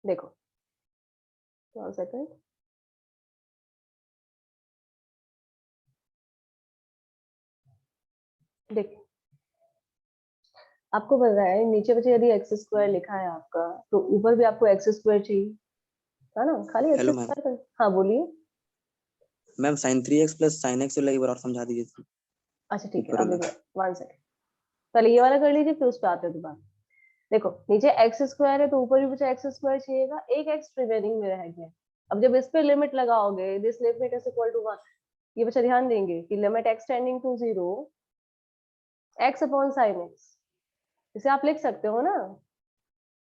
देखो 1 सेकंड, देखिए आपको पता है नीचे बचे यदि एक्स स्क्वायर लिखा है आपका, तो ऊपर भी आपको एक्स स्क्वायर चाहिए, है ना? खाली एक्स हेलो मैम। स्क्वायर। हाँ बोलिए। Ma'am sin 3x plus sin x एक बार और समझा दीजिए। अच्छा ठीक है, ऊपर अब वाला। देखिए 1 सेकंड, पहले ये वाला कर लीजिए फिर उस पे आते हैं दोबारा। देखो नीचे एक्स स्क्वायर है तो ऊपर भी मुझे एक्स स्क्वायर चाहिएगा, एक एक्स रिमेनिंग में रह गया। अब जब इस पे लिमिट लगाओगे, this limit is equal to 1, ये बच्चा ध्यान देंगे कि limit x tending to 0 x upon sine x, इसे आप लिख सकते हो ना,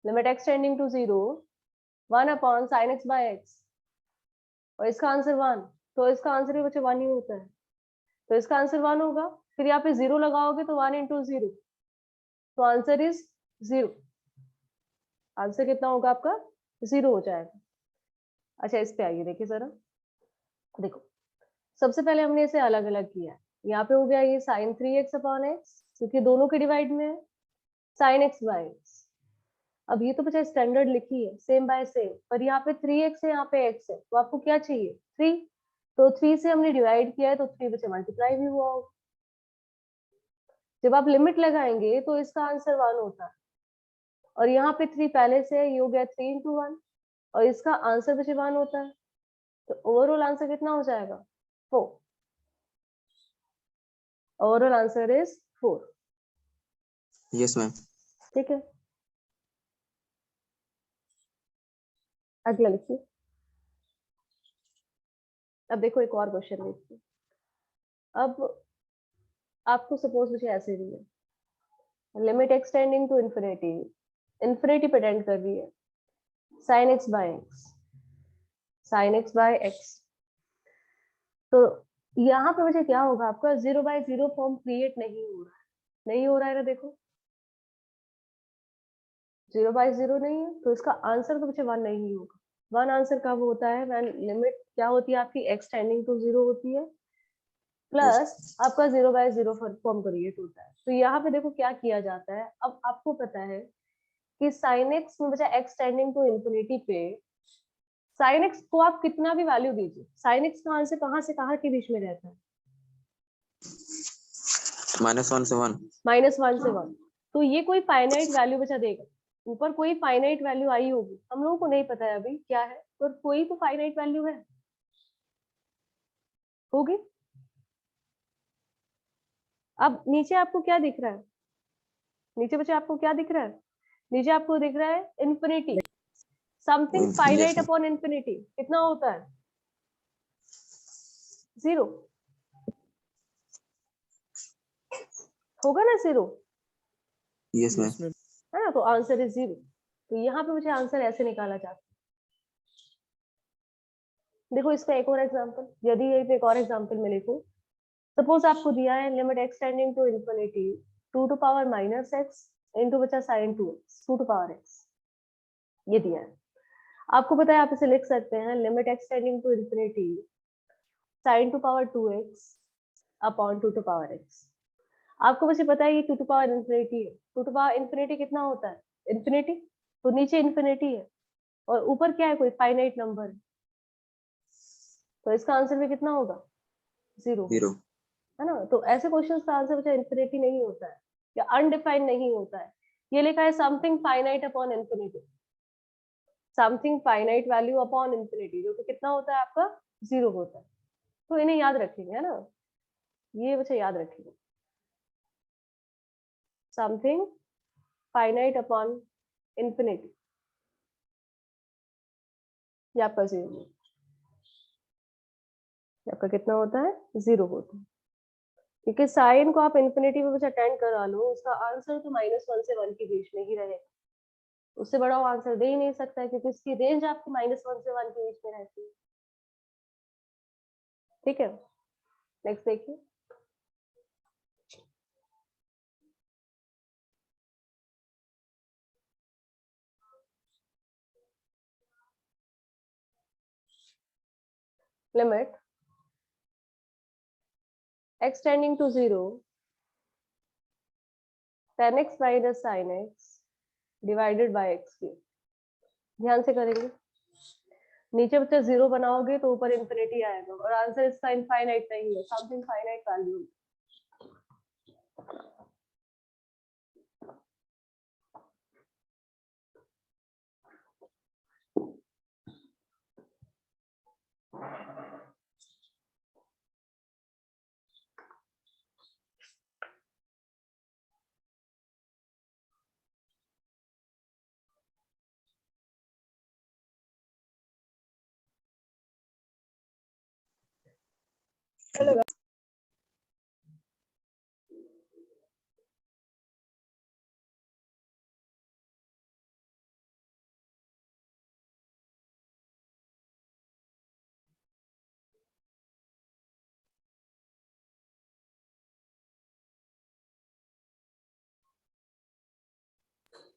limit x tending to 0 1 upon sine x by x, और इसका आंसर 1, तो इसका आंसर भी बच्चे 1 ही होता है, तो इसका आंसर 1 होगा। फिर यहाँ पे 0 लगाओगे तो 1 इंटू 0, तो आंसर इज 0, आंसर कितना होगा आपका 0 हो जाएगा। अच्छा इस पे आइए, देखिए जरा, देखो सबसे पहले हमने इसे अलग अलग किया, यहाँ पे हो गया ये साइन 3x अपॉन एक्स, क्योंकि दोनों के डिवाइड में है, साइन एक्स बाय एक्स। अब ये तो बचा स्टैंडर्ड लिखी है सेम बाय सेम, पर यहाँ पे 3x है, यहाँ पे x है, तो आपको क्या चाहिए 3, तो 3 से हमने डिवाइड किया है तो 3 बचे मल्टीप्लाई भी हुआ होगा। जब आप लिमिट लगाएंगे तो इसका आंसर 1 होता है, और यहाँ पे 3 पहले से है, ये हो गया 3 इंटू 1, और इसका आंसर बचे 1 होता है, तो ओवरऑल आंसर कितना हो जाएगा 4, overall answer is 4। Yes ma'am. ठीक है, अगला लिखिए। अब देखो एक और क्वेश्चन देखिए, अब आपको सपोज मुझे ऐसे दी है limit x tending to infinity, infinity पे टेंड कर रही है, sine x by x, sine x by x, तो यहाँ पे मुझे क्या होगा, आपका 0/0 फॉर्म क्रिएट नहीं हो रहा है, नहीं हो रहा है ना, देखो 0/0 नहीं है, तो इसका आंसर तो मुझे 1 नहीं होगा। 1 आंसर कब होता है, व्हेन लिमिट क्या होती है आपकी एक्स टेंडिंग टू 0 होती है, प्लस यस। आपका 0/0 फॉर्म क्रिएट होता है। तो यहाँ पे देखो क्या किया जाता है, अब आपको पता है कि साइन एक्स में बचा एक्स टेंडिंग टू इन्फिनिटी पे, साइन एक्स को आप कितना भी वैल्यू दीजिए, साइन एक्स कहाँ से कहाँ के बीच में रहता है, -1 से 1। -1 से 1, तो ये कोई फाइनाइट वैल्यू बचा देगा, ऊपर कोई फाइनाइट वैल्यू आई होगी, हम लोगों को नहीं पता है अभी क्या है, पर कोई तो फाइनाइट वैल्यू है, होगी। अब नीचे आपको क्या दिख रहा है, नीचे बच्चे आपको क्या दिख रहा है, नीचे आपको दिख रहा है infinity, something yes finite ma'am. Upon infinity कितना होता है 0, होगा ना 0, यस मैम। है ना, तो आंसर इज 0। तो यहाँ पे मुझे आंसर ऐसे निकाला जाता है। देखो इसका एक और एग्जांपल, यदि एक और एग्जांपल में लिखूं, सपोज आपको दिया है limit x tending to infinity 2 to power -x into बचा sin 2x 2 to power x, ये दिया है। आपको पता है आप इसे लिख सकते हैं limit x tending to infinity sin to power 2x upon 2 to power x। आपको वैसे पता है ये 2 टू पावर इन्फिनिटी है, 2 टू पावर इन्फिनिटी कितना होता है इन्फिनिटी, तो नीचे इन्फिनिटी है और ऊपर क्या है कोई फाइनाइट नंबर है, तो इसका आंसर भी कितना होगा 0 0। होगा, है ना। तो ऐसे क्वेश्चंस का आंसर बचा इन्फिनिटी नहीं होता है या अनडिफाइंड नहीं होता है, ये लिखा है something finite upon infinity, something finite value upon infinity, जो कि कितना होता है आपका 0 होता है। तो इन्हें याद रखेंगे, है ना, ये बच्चे याद रखेंगे, समथिंग फाइनाइट अपॉन इन्फिनिटी, ये आपका 0, आपका कितना होता है 0 होता है, क्योंकि साइन को आप इन्फिनिटी में बस अटेंड करा लो, उसका आंसर तो -1 से 1 के बीच में ही रहेगा, उससे बड़ा वो आंसर दे ही नहीं सकता है, क्योंकि इसकी रेंज आपकी -1 से 1 के बीच में रहती है। ठीक है, नेक्स्ट देखिए, limit x tending to 0 tan x minus sin x divided by x cube. ध्यान से करेंगे। नीचे बच्चा 0 बनाओगे तो ऊपर इंफिनिटी आएगा और आंसर इसका इनफाइनाइट नहीं है, समथिंग फाइनाइट वैल्यू।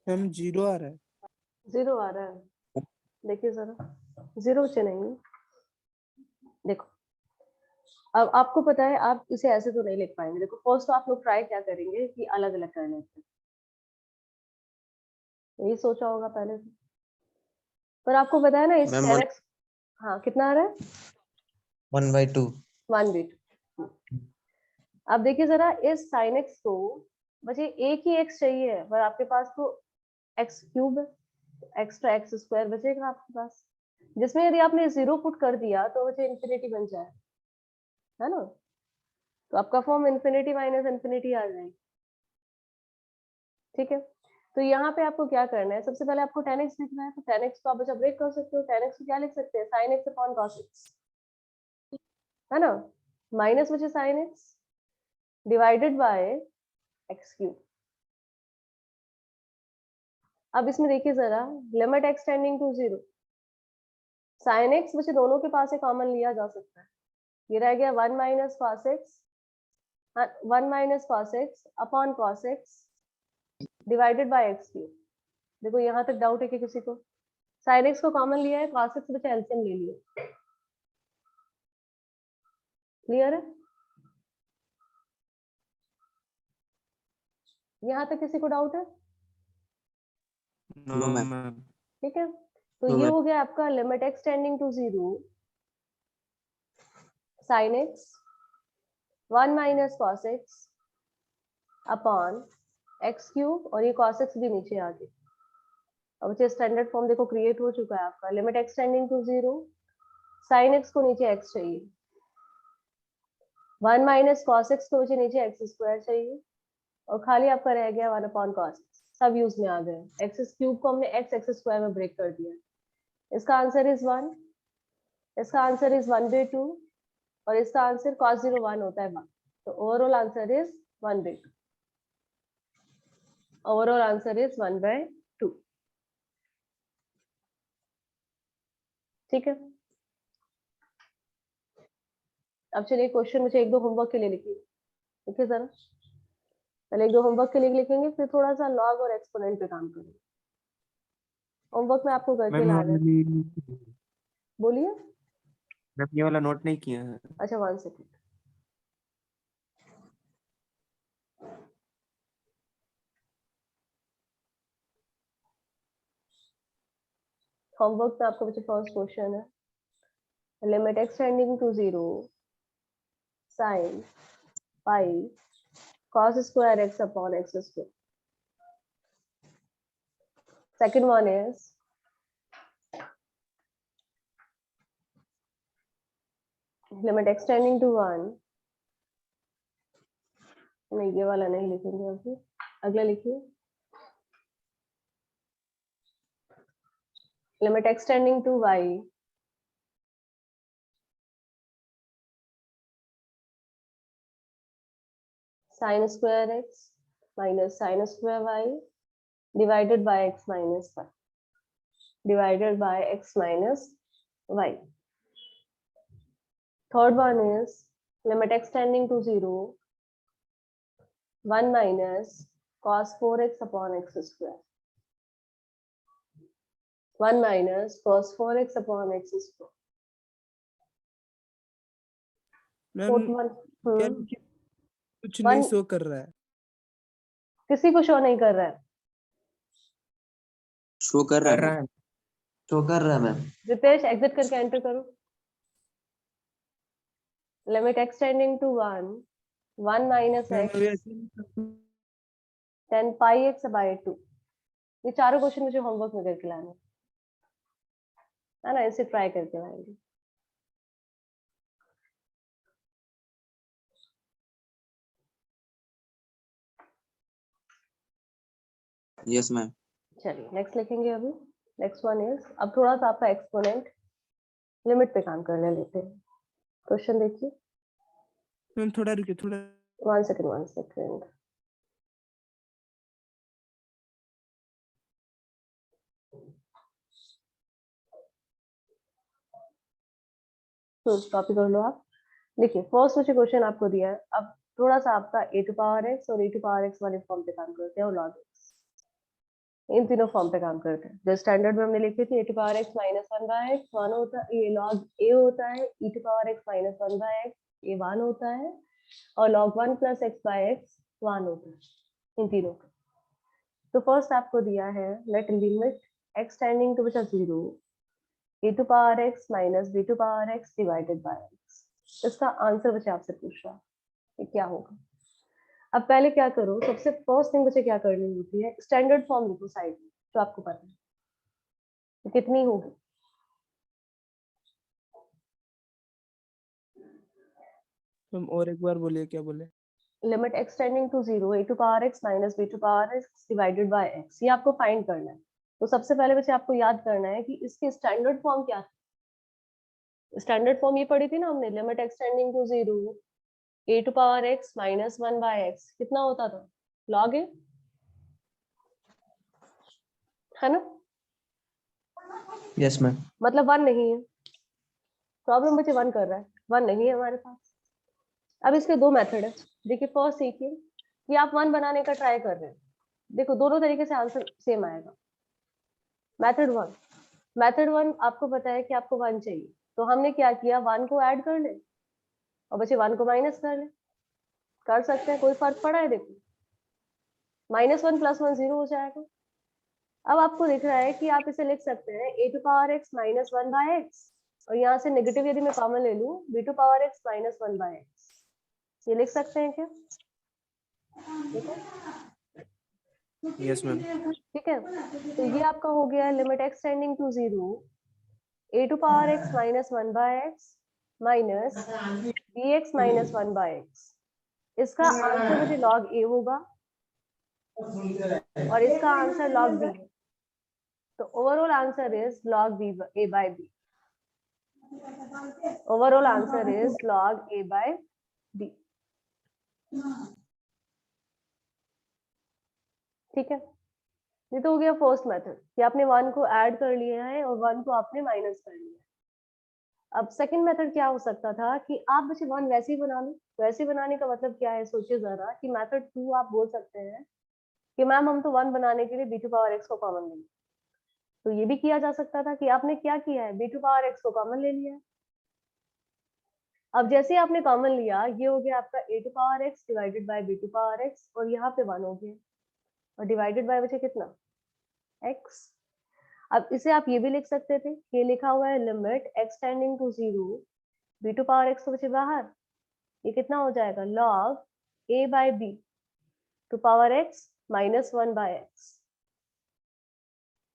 मैम 0 आ रहा है। 0 आ रहा है, देखिए जरा 0 से नहीं। देखो अब आपको पता है आप इसे ऐसे तो नहीं लिख पाएंगे। देखो फर्स्ट तो आप लोग ट्राई क्या करेंगे कि अलग अलग कर लेते हैं, यही सोचा होगा पहले से। पर आपको पता है ना इस मैम 10x, हाँ कितना आ रहा है 1/2 1 बिट। अब देखिए जरा इस sin x को बचे एक ही x चाहिए पर आपके पास तो x क्यूब है, एक्स्ट्रा x स्क्वायर बचेगा आपके पास, जिसमें यदि आपने 0 पुट कर दिया तो बचे इंफिनिटी बन जाए, है ना। तो आपका फॉर्म इंफिनिटी माइनस इंफिनिटी आ जाएगी। ठीक है, तो यहाँ पे आपको क्या करना है, सबसे पहले आपको tan x लिखना है। तो tan x को आप बचा ब्रेक कर सकते हो, tan x को क्या लिख सकते हैं sin x upon cos x, है ना, माइनस बचे sin x divided by x cube. अब इसमें देखिए जरा limit x tending to 0, sin x बचे दोनों के पास से कॉमन लिया जा सकता है, ये रह गया 1 minus cos x, 1 minus cos x upon cos x divided by x cube. देखो यहाँ तक डाउट है कि किसी को, sin x को कॉमन लिया है, cos x बचा एलसीएम ले लिया, क्लियर है, यहाँ तक किसी को डाउट है। No ma'am. मैम। ठीक है, तो नो ये मैम। हो गया आपका limit x tending to 0 sin x 1 minus cos x upon x cube, और ये cos x भी नीचे आ गई। अब बच्चे स्टैंडर्ड फॉर्म देखो क्रिएट हो चुका है आपका, limit x tending to 0 sin x को नीचे x चाहिए, 1 माइनस cos x को नीचे x स्क्वायर चाहिए, और खाली आपका रह गया 1 अपॉन cos x, सब यूज में आ गए। x क्यूब को हमने x स्क्वायर में ब्रेक कर दिया, इसका आंसर इज 1, इसका आंसर इज 1/2, और इसका आंसर cos 0 1 होता है 1, तो overall answer is 1/2, overall answer is 1/2। ठीक है, अब चलिए क्वेश्चन मुझे एक दो होमवर्क के लिए लिखिए, देखिए जरा पहले एक दो होमवर्क के लिए लिखेंगे, फिर थोड़ा सा लॉग और एक्सपोनेंट पे काम करेंगे। होमवर्क में आपको करके मैम लाना है, बोलिए। ये वाला नोट नहीं किया है। अच्छा 1 सेकेंड, होमवर्क में आपको बच्चे फर्स्ट क्वेश्चन है, limit x tending to 0 sin pi cos square x upon x square. Second one is limit x tending to 1, नहीं ये वाला नहीं लिखेंगे अभी, अगला लिखिए, limit x tending to y sin square x minus sin square y divided by x minus y, divided by x minus y. Third one is limit x tending to 0 1 minus cos 4x upon x square, 1 minus cos 4x upon x square. Fourth ma'am one, क्या कुछ नहीं One- show कर रहा है। किसी को show नहीं कर रहा है, शो कर रहा है कर मैम। रहा है। शो कर रहा है मैम। रितेश एग्जिट करके एंटर करो। Limit x tending to 1 1 minus ma'am x अभी ऐसे 10 पाई x बाय 2। ये चारों क्वेश्चन मुझे होमवर्क में करके लाने है ना, इसे ट्राई करके लाएंगे। Yes ma'am. चलिए नेक्स्ट लिखेंगे अभी। नेक्स्ट वन इज, अब थोड़ा सा आपका एक्सपोनेंट लिमिट पे काम करने लेते हैं। क्वेश्चन देखिए। मैम थोड़ा रुकिए थोड़ा। 1 सेकेंड। कॉपी कर लो आप। देखिए फर्स्ट मुझे क्वेश्चन आपको दिया है। अब थोड़ा सा आपका ए टू पावर एक्स और ए टू पावर एक्स वाले फॉर्म पे काम करते हैं और लॉग एक्स, इन तीनों फॉर्म पे काम करते हैं। जो स्टैंडर्ड में हमने लिखी थी a to power x minus one by x one होता है, ये लॉग ए होता है। E to power x minus one by x ये वन होता है, और log one plus x by x one होता है इन तीनों का। तो फर्स्ट आपको दिया है let limit x tending to बचा 0 a to power x minus b to power x divided by x. इसका आंसर बच्चे आपसे पूछ रहा है कि क्या होगा। अब पहले क्या करो, सबसे फर्स्ट थिंग मुझे क्या करनी होती है, स्टैंडर्ड फॉर्म लिखो साइड में जो आपको पता है तो कितनी होगी। मैम और एक बार बोलिए क्या बोले। Limit x tending to 0 a to power x minus b to power x divided by x, ये आपको फाइंड करना है। तो सबसे पहले बच्चे आपको याद करना है कि इसकी स्टैंडर्ड फॉर्म क्या थी। स्टैंडर्ड फॉर्म ये पढ़ी थी ना हमने, limit x tending to 0 a to power x minus one by x कितना होता था, लॉग ए, है ना। Yes ma'am. मतलब वन नहीं है, प्रॉब्लम बच्चे वन कर रहा है, वन नहीं है हमारे पास। अब इसके दो मेथड है। देखिए फर्स्ट सीखिए कि आप वन बनाने का ट्राई कर रहे हैं। देखो दोनों तरीके से आंसर सेम आएगा। मेथड वन आपको पता है कि आपको वन चाहिए, तो हमने क्या किया, वन को ऐड कर ले और बच्चे वन को माइनस कर ले। कर सकते हैं, कोई फर्क पड़ा है। देखो माइनस वन प्लस वन 0 हो जाएगा। अब आपको दिख रहा है कि आप इसे लिख सकते हैं a to power x minus one by x, और यहाँ से नेगेटिव यदि मैं कॉमन ले लूँ b to power x minus one by x, ये लिख सकते हैं क्या। ठीक है, यस मैम। ठीक है। तो ये आपका हो गया limit x tending to 0 a to power x minus one by x minus b x minus one by x. इसका आंसर मुझे लॉग ए होगा और इसका आंसर लॉग बी है। तो overall answer is log b a by b. Overall answer is log a by b. ठीक है, ये तो हो गया फर्स्ट मेथड कि आपने वन को ऐड कर लिया है और वन को आपने माइनस कर लिया है। अब सेकंड मेथड क्या हो सकता था कि आप बच्चे वन वैसे ही बना लो। वैसे बनाने का मतलब क्या है, सोचिए जरा कि मेथड टू आप बोल सकते हैं कि मैम हम तो वन बनाने के लिए बी टू पावर एक्स को कॉमन लेंगे। तो ये भी किया जा सकता था कि आपने क्या किया है, बी टू पावर एक्स को कॉमन ले लिया है। अब जैसे आपने कॉमन लिया, ये हो गया आपका a to power x divided by b to power x, और यहाँ पे वन हो गया और डिवाइडेड बाय बचे कितना, एक्स। अब इसे आप ये भी लिख सकते थे, ये लिखा हुआ है limit x tending to 0 b to power x तो बचे बाहर, ये कितना हो जाएगा log a by b to power x minus one by x.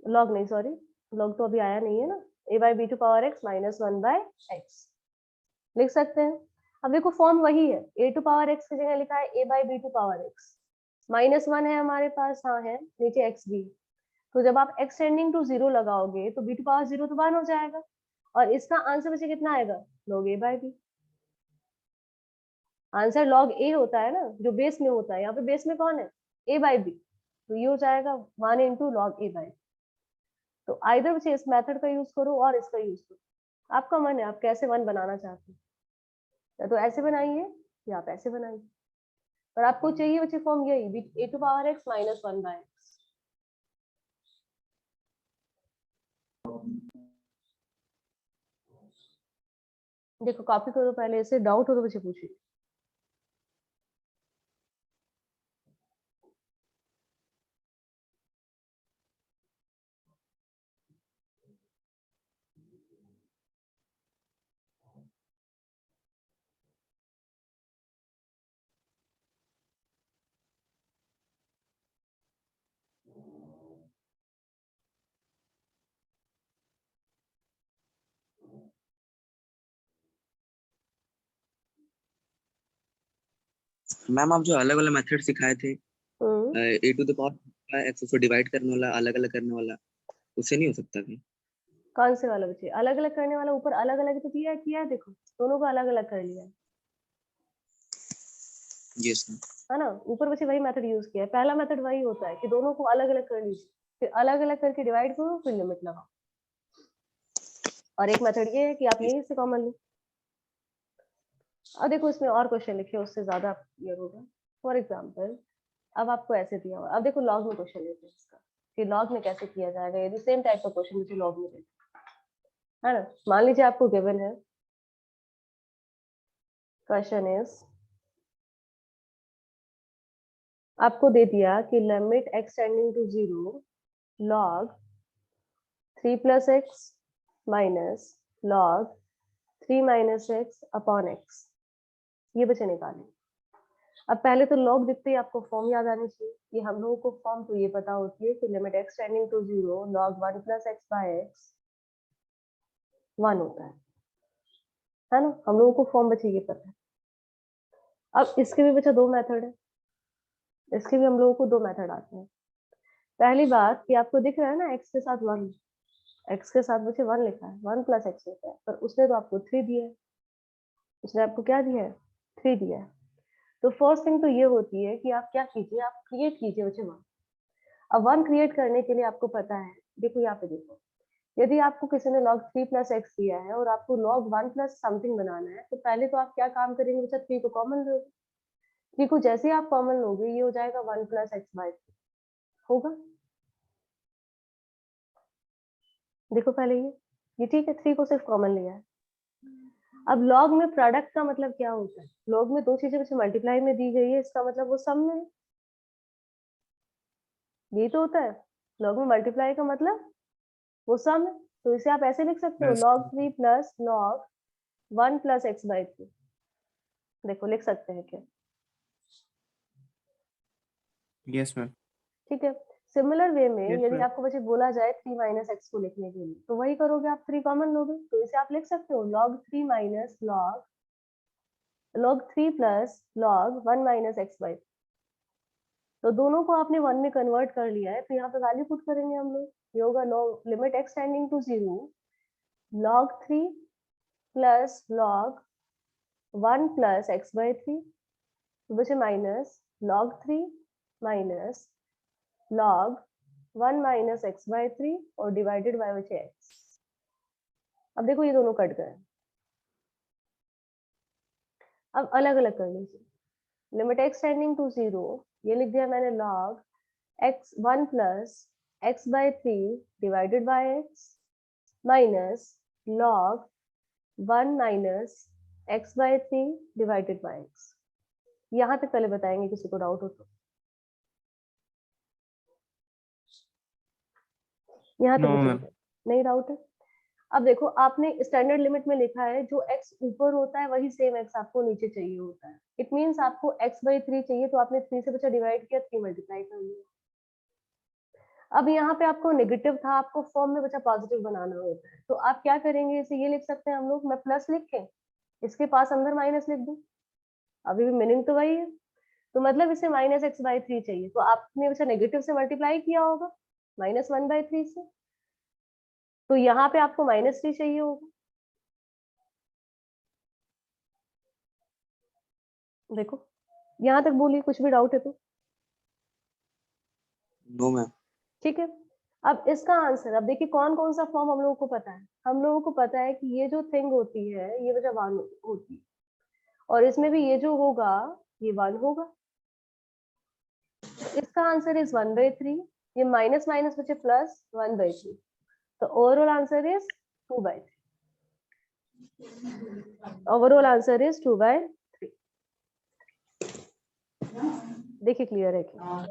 Log नहीं, सॉरी लॉग तो अभी आया नहीं है ना, a by b to power x minus one by x लिख सकते हैं। अब देखो फॉर्म वही है, ए टू पावर एक्स की जगह लिखा है a by b to power x, minus one है हमारे पास, हाँ है, नीचे एक्स भी। तो जब आप एक्स टेंडिंग टू 0 लगाओगे तो बी टू पावर 0 तो वन हो जाएगा, और इसका आंसर बचे कितना आएगा, log a by B. Answer log a होता है ना, जो बेस में होता है, यहाँ पे बेस में कौन है, ए बाय बी, तो ये हो जाएगा one into log a bye. तो आइदर बच्चे इस मेथड का यूज करो और इसका यूज करो, आपका मन है आप कैसे वन बनाना चाहते हैं, या तो ऐसे बनाइए या आप ऐसे बनाइए, पर आपको चाहिए बच्चे फॉर्म यही a to power x minus one by x. देखो कॉपी करो पहले इसे, डाउट हो तो बच्चे पूछिए। मैम आप जो अलग अलग मेथड सिखाए थे हम्म ए टू द पावर एक्स को डिवाइड करने वाला अलग अलग करने वाला उससे नहीं हो सकता क्या? कौन से वाला बच्चे अलग अलग करने वाला ऊपर अलग अलग तो किया है देखो दोनों को अलग अलग कर लिया यस मैम। है ना ऊपर बच्चे वही मेथड यूज किया है पहला मेथड वही होता है कि दोनों को अलग अलग कर लीजिए फिर अलग अलग करके डिवाइड करो फिर लिमिट लगाओ और एक मेथड ये है कि आप यही से कॉमन लो अब देखो इसमें और क्वेश्चन लिखे उससे ज्यादा क्लियर होगा फॉर एग्जाम्पल अब आपको ऐसे दिया हुआ अब देखो लॉग में क्वेश्चन लेते हैं इसका कि लॉग में कैसे किया जाएगा यदि सेम टाइप का क्वेश्चन मुझे लॉग में देते है ना मान लीजिए आपको गिवन है क्वेश्चन इज आपको दे दिया कि limit x tending to 0 log 3 plus x minus log 3 minus x upon x ये बचे निकालें अब पहले तो log दिखते ही आपको फॉर्म याद आनी चाहिए कि हम लोगों को फॉर्म तो ये पता होती है कि limit x tending to 0 log 1 plus x by x 1 होता है ना हम लोगों को फॉर्म बचे ये पता है अब इसके भी बचा दो मेथड है इसके भी हम लोगों को दो मेथड आते हैं पहली बात कि आपको दिख रहा है ना x के साथ 1 x के साथ बचे 1 लिखा है 1 plus x लिखा है पर उसने तो आपको 3 दिया है उसने आपको क्या दिया है 3 दिया है तो फर्स्ट थिंग तो ये होती है कि आप क्या कीजिए आप क्रिएट कीजिए बच्चे 1 अब 1 क्रिएट करने के लिए आपको पता है देखो यहाँ पे देखो यदि आपको किसी ने log 3 plus x दिया है और आपको log 1 plus समथिंग बनाना है तो पहले तो आप क्या काम करेंगे बच्चा 3 को कॉमन लोगे 3 को जैसे ही आप कॉमन लोगे ये हो जाएगा 1 plus x by 3 होगा देखो पहले ये ठीक है 3 को सिर्फ कॉमन लिया है अब लॉग में प्रोडक्ट का मतलब क्या होता है लॉग में दो चीजें कुछ मल्टीप्लाई में दी गई है इसका मतलब वो सम में है यही तो होता है लॉग में मल्टीप्लाई का मतलब वो सम है तो इसे आप ऐसे लिख सकते हो yes log 3 plus log 1 plus x by 3 देखो लिख सकते हैं क्या यस मैम ठीक है सिमिलर वे में यस यदि मैम आपको बच्चे बोला जाए 3 माइनस एक्स को लिखने के लिए तो वही करोगे आप 3 कॉमन लोगे तो इसे आप लिख सकते हो log 3 minus log 3 plus log 1 minus x by 3 तो दोनों को आपने 1 में कन्वर्ट कर लिया है तो यहाँ पे वैल्यू पुट करेंगे हम लोग ये होगा limit x tending to 0 log 3 plus log 1 plus x by 3 तो बचे minus log 3 minus log 1 minus x by 3 और डिवाइडेड बाय बचे x अब देखो ये दोनों कट गए अब अलग अलग कर लीजिए लिमिट एक्स टेंडिंग टू 0 ये लिख दिया मैंने log x 1 plus x by 3 divided by x minus log 1 minus x by 3 divided by x यहाँ तक पहले बताएंगे किसी को डाउट हो तो यहाँ तक नो मैम नहीं डाउट है अब देखो आपने स्टैंडर्ड लिमिट में लिखा है जो x ऊपर होता है वही सेम x आपको नीचे चाहिए होता है इट मींस आपको x by 3 चाहिए तो आपने 3 से बचा डिवाइड किया 3 मल्टीप्लाई कर लिया अब यहाँ पे आपको नेगेटिव था आपको फॉर्म में बचा पॉजिटिव बनाना होता है तो आप क्या करेंगे इसे ये लिख सकते हैं हम लोग मैं प्लस लिख के इसके पास अंदर माइनस लिख दूं अभी भी मीनिंग तो वही है तो मतलब इसे माइनस एक्स बाई 3 चाहिए तो आपने बचा नेगेटिव से मल्टीप्लाई किया होगा -1/3 से तो यहाँ पे आपको -3 चाहिए होगा देखो यहाँ तक बोलिए कुछ भी डाउट है तो नो मैम। ठीक है अब इसका आंसर अब देखिए कौन कौन सा फॉर्म हम लोगों को पता है हम लोगों को पता है कि ये जो थिंग होती है ये वजह 1 होती है और इसमें भी ये जो होगा ये 1 होगा तो इसका आंसर इज 1/3 ये माइनस माइनस बचे प्लस 1/3 तो overall answer is 2/3 overall answer is 2/3 देखिए क्लियर है क्या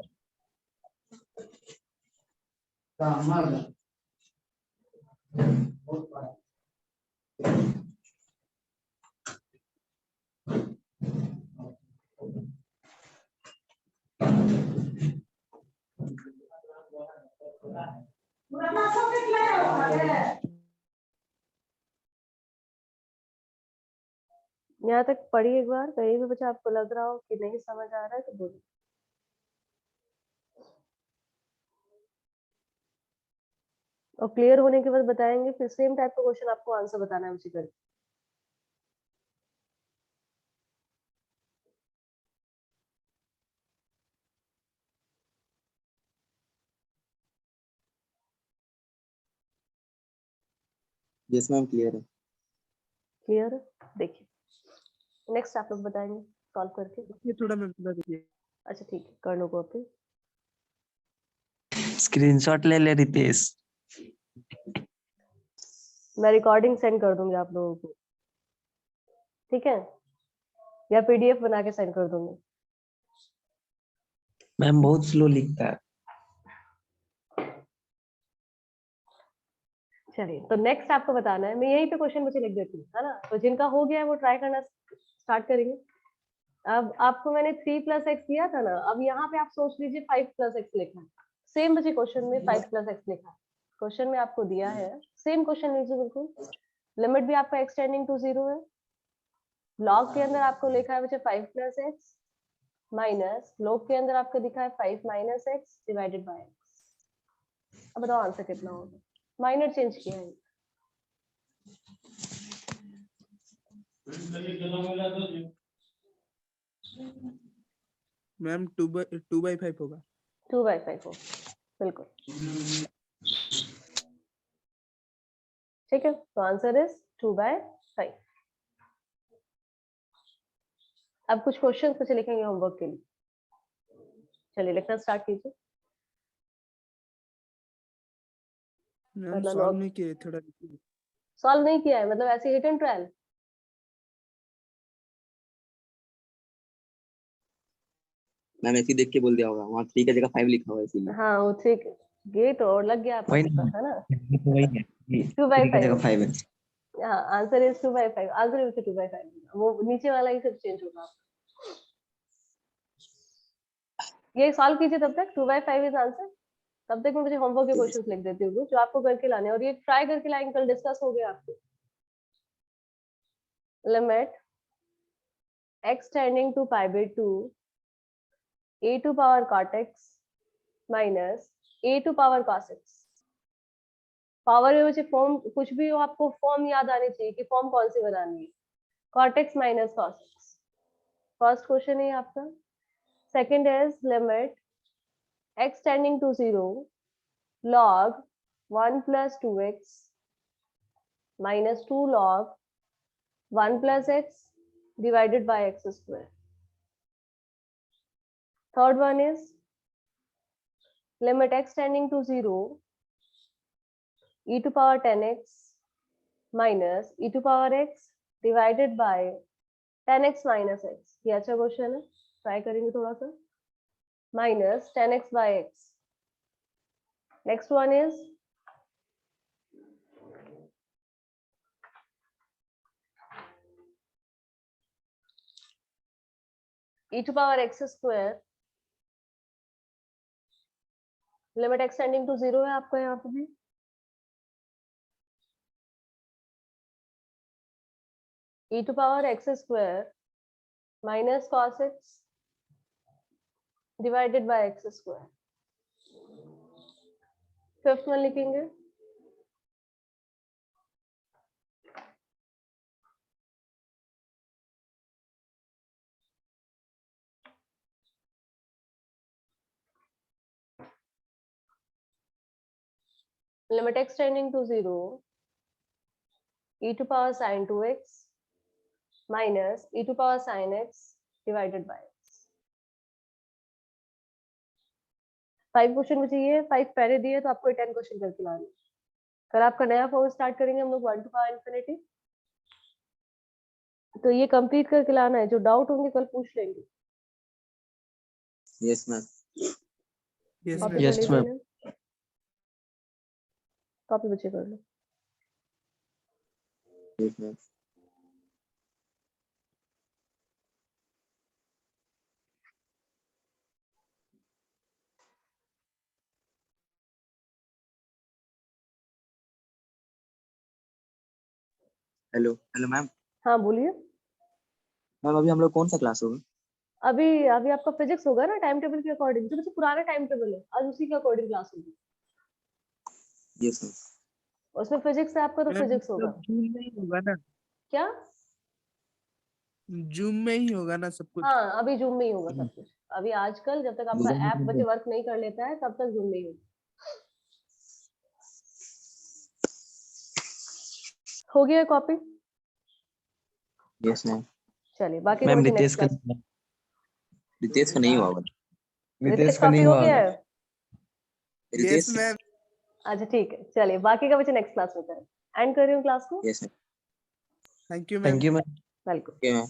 यहाँ तक पढ़िए एक बार, कहीं भी बच्चा आपको लग रहा हो कि नहीं समझ आ रहा है तो बोलिए। और क्लियर होने के बाद बताएंगे, फिर सेम टाइप का क्वेश्चन आपको आंसर बताना है उसी करके। यस मैम क्लियर है। क्लियर है? देखिए नेक्स्ट आप लोग बताएंगे सॉल्व करके। ये थोड़ा मैं बता दीजिए। अच्छा ठीक है, कर लो कॉपी। स्क्रीनशॉट ले ले रितेश। मैं रिकॉर्डिंग सेंड कर दूंगी आप लोगों को, ठीक है, या पीडीएफ बना के सेंड कर दूंगी। मैम बहुत स्लो लिखता है। चलिए तो नेक्स्ट आपको बताना है, मैं यहीं पे क्वेश्चन मुझे लिख देती हूँ, है ना, तो जिनका हो गया है वो ट्राई करना स्टार्ट करेंगे। अब आपको मैंने 3+x दिया था ना, अब यहाँ पे आप सोच लीजिए 5+x लिखना है। सेम मुझे क्वेश्चन में 5+x लिखा है, क्वेश्चन में आपको दिया है, सेम क्वेश्चन लीजिए बिल्कुल। लिमिट भी आपका एक्सटेंडिंग टू 0 है, लॉग के अंदर आपको लिखा है बच्चे 5+x माइनस, लॉग के अंदर आपको दिखा है 5 - x डिवाइडेड बाय x। अब बताओ आंसर कितना होगा, माइनर चेंज किया है। मैम 2/5 होगा। 2/5 हो, बिल्कुल ठीक है, तो आंसर इज 2/5। अब कुछ क्वेश्चन कुछ लिखेंगे होमवर्क के लिए, चलिए लिखना स्टार्ट कीजिए। मैम मतलब सॉल्व नहीं किए, थोड़ा सॉल्व नहीं किया है, मतलब ऐसे हिट एंड ट्रायल। मैम ऐसे ही देख के बोल दिया होगा, वहाँ 3 की जगह 5 लिखा हुआ है इसीलिए। हाँ वो ठीक है, ये तो और लग गया आपको वही तुक्का, ना, है ना। वही है। ये 3 की 2/5 जगह 5 है। हाँ, आंसर इज 2/5, आंसर इज 2/5, वो नीचे वाला ही सिर्फ चेंज होगा। ये सॉल्व कीजिए तब तक, 2/5 इज आंसर। तब तक मैं मुझे होमवर्क के क्वेश्चंस लिख देती हूँ जो आपको करके लाने हैं, और ये ट्राई करके लाएंगे, कल डिस्कस हो गया आपको। Limit x tending to π/2 a to power cot x minus a to power cos x। Power में मुझे फॉर्म कुछ भी हो, आपको फॉर्म याद आनी चाहिए कि फॉर्म कौन सी बनानी है। cot x minus cos x, first question है आपका। Second is limit x tending to 0 log 1 + 2x minus 2 log 1 + x divided by x square। Third one is limit x tending to 0 e to power 10x minus e to power x divided by 10x minus x। ये अच्छा question है, try करेंगे थोड़ा सा। Minus 10x by x। Next one is e to power x square, limit x tending to 0 है आपका यहाँ पे भी, e to power x square minus cos x divided by x square। Fifth one लिखेंगे limit x tending to 0 e to power sin 2x minus e to power sin x divided by x। 5 question मुझे ये 5 पहले दिए, तो आपको 10 question करके लाने। कल आपका नया फॉर्म स्टार्ट करेंगे हम लोग 1 to power infinity, तो ये कंप्लीट करके लाना है। जो डाउट होंगे कल पूछ लेंगे। Yes ma'am. Yes copy ma'am. कर यस लीजिए मैम। ना, कॉपी बच्चे कर लो। Yes ma'am. Hello hello ma'am. हाँ बोलिए। मैम अभी हम लोग कौन सा क्लास होगा? अभी अभी आपका फिजिक्स होगा ना टाइम टेबल के अकॉर्डिंग, जो पुराना टाइम टेबल है आज उसी के अकॉर्डिंग क्लास होगी। Yes ma'am. उसमें फिजिक्स है आपका तो मैम फिजिक्स होगा। मतलब जूम में ही होगा ना? क्या? जूम में ही होगा ना सब कुछ? हाँ अभी जूम में ही होगा सब कुछ। अभी आजकल जब तक आपका गूगल ऐप मीट बच्चे में। वर्क नहीं कर लेता है तब तक जूम में ही होगा। हो गया कॉपी? Yes ma'am. चलिए बाकी का मैम बच्चे रितेश नेक्स्ट का क्लास। रितेश का नहीं हुआ होगा। रितेश का नहीं कॉपी हो हुआ गया होगा। है? यस रितेश। मैम। अच्छा ठीक है, चलिए बाकी का बच्चे नेक्स्ट क्लास में करें। एंड कर रही हूँ क्लास को। Yes ma'am. Thank you ma'am. Thank you ma'am. Welcome. Okay ma'am.